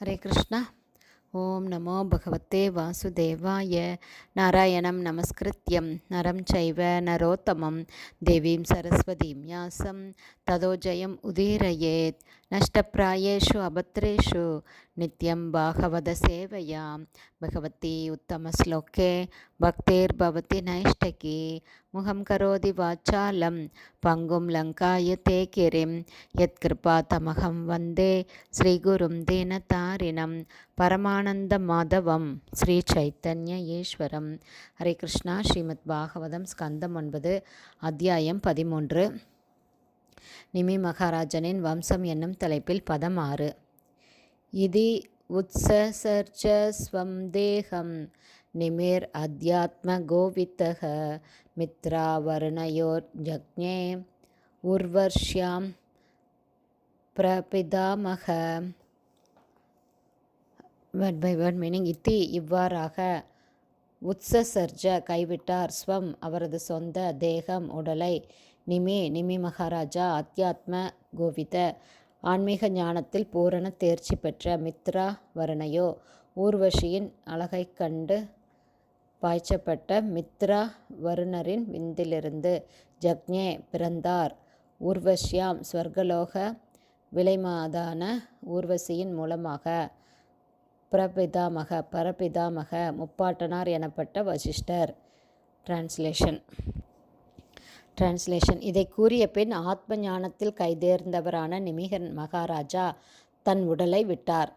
हरे कृष्ण। ओम नमो भगवते वासुदेवाय। नारायणं नमस्कृत्यं नरं चैव नरोत्तमं देवीं सरस्वतीं व्यासं ततो जयम् उदीरयेत्। नष्टप्रायेषु अभद्रेषु नित्यं भागवतसेवया भगवती उत्तमश्लोके भक्तिर्भवति नैष्ठिकी। मुखं करोति वाचालं पङ्गुं लङ्कायते गिरिं यत्कृपातमहं वन्दे श्रीगुरुं दीनतारिणं பரமானந்த மாதவம் ஸ்ரீ சைத்தன்ய ஈஸ்வரம். ஹரே கிருஷ்ணா. ஸ்ரீமத் பாகவதம் ஸ்கந்தம் 9 அத்தியாயம் 13. நிமி மகாராஜனின் வம்சம் என்னும் தலைப்பில் பதம் 6. இதி உத்சசர்ஜ ஸ்வம் தேகம் நிமிர் அத்யாத்ம கோவித்தக மித்ரா வருணயோர் ஜக்ஞே உர்வர்ஷ்யாம் பிரபிதாமக. Word by word meaning. இத்தி இவ்வாறாக, உத்சசர்ஜ கைவிட்டார், ஸ்வம் அவரது சொந்த, தேகம் உடலை, நிமி மகாராஜா அத்தியாத்ம கோவித ஆன்மீக ஞானத்தில் பூரண தேர்ச்சி பெற்ற, மித்ரா வருணையோ ஊர்வஷியின் அழகைக் கண்டு பாய்ச்சப்பட்ட மித்ரா வருணரின் விந்திலிருந்து, ஜக்ஞே பிறந்தார், ஊர்வஷ்யாம் ஸ்வர்கலோக விலைமாதான ஊர்வசியின் மூலமாக, பரபிதாமக முப்பாட்டனார் எனப்பட்ட வசிஷ்டர். டிரான்ஸ்லேஷன். இதை கூறிய பின் ஆத்ம ஞானத்தில் கைதேர்ந்தவரான நிமிகன் மகாராஜா தன் உடலை விட்டார்.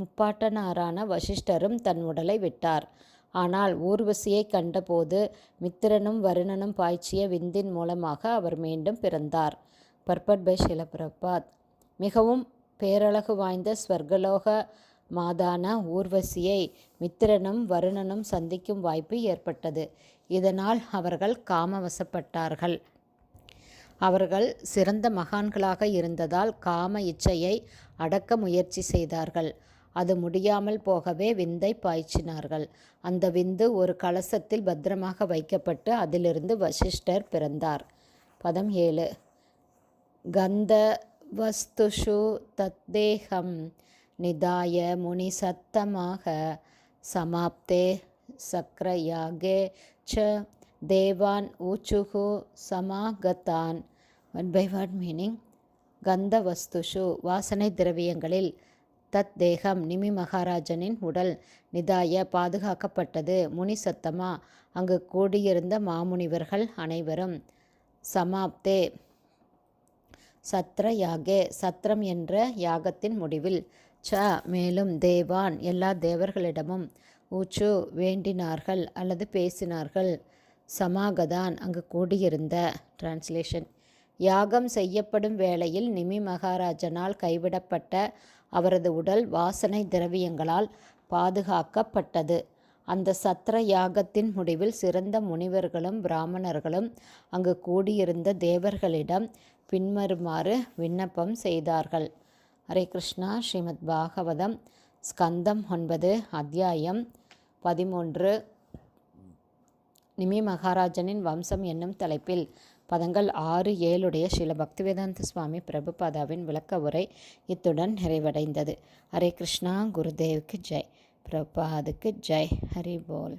முப்பாட்டனாரான வசிஷ்டரும் தன் உடலை விட்டார். ஆனால் ஊர்வசியை கண்டபோது மித்திரனும் வருணனும் பாய்ச்சிய விந்தின் மூலமாக அவர் மீண்டும் பிறந்தார். பர்பட் பை ஷில பிரபாத். மிகவும் பேரழகு வாய்ந்த ஸ்வர்கலோக மாதான ஊர்வசியை மித்திரனும் வருணனும் சந்திக்கும் வாய்ப்பு ஏற்பட்டது. இதனால் அவர்கள் காமவசப்பட்டார்கள். அவர்கள் சிறந்த மகான்களாக இருந்ததால் காம இச்சையை அடக்க முயற்சி செய்தார்கள். அது முடியாமல் போகவே விந்தை பாய்ச்சினார்கள். அந்த விந்து ஒரு கலசத்தில் பத்திரமாக வைக்கப்பட்டு அதிலிருந்து வசிஷ்டர் பிறந்தார். பதம் 7. கந்த வஸ்துஷு தத்தேகம் நிதாய முனி சத்தமாக சமாப்தே சக்ரயாகே ச தேவான் ஊச்சுகு சமாகத்தான். One by word meaning. கந்த வஸ்துஷு வாசனை திரவியங்களில், தத் தேகம் நிமி மகாராஜனின் உடல், நிதாய பாதுகாக்கப்பட்டது, முனி சத்தமா அங்கு கூடியிருந்த மாமுனிவர்கள் அனைவரும், சமாப்தே சத்ர யாகே சத்ரம் என்ற யாகத்தின் முடிவில், ச மேலும் தேவான் எல்லா தேவர்களிடமும், ஊச்சு வேண்டினார்கள் அல்லது பேசினார்கள், சமாகதான் அங்கு கூடியிருந்த. டிரான்ஸ்லேஷன். யாகம் செய்யப்படும் வேளையில் நிமி மகாராஜனால் கைவிடப்பட்ட அவரது உடல் வாசனை திரவியங்களால் பாதுகாக்கப்பட்டது. அந்த சத்ர யாகத்தின் முடிவில் சிறந்த முனிவர்களும் பிராமணர்களும் அங்கு கூடியிருந்த தேவர்களிடம் பின்வருமாறு விண்ணப்பம் செய்தார்கள். ஹரே கிருஷ்ணா. ஸ்ரீமத் பாகவதம் ஸ்கந்தம் 9 அத்தியாயம் 13. நிமி மகாராஜனின் வம்சம் என்னும் தலைப்பில் பதங்கள் 6, 7 ஸ்ரீல பக்திவேதாந்த சுவாமி பிரபுபாதாவின் விளக்க உரை இத்துடன் நிறைவடைந்தது. ஹரே கிருஷ்ணா. குருதேவுக்கு ஜெய். பிரபுபாதுக்கு ஜெய். ஹரி போல்.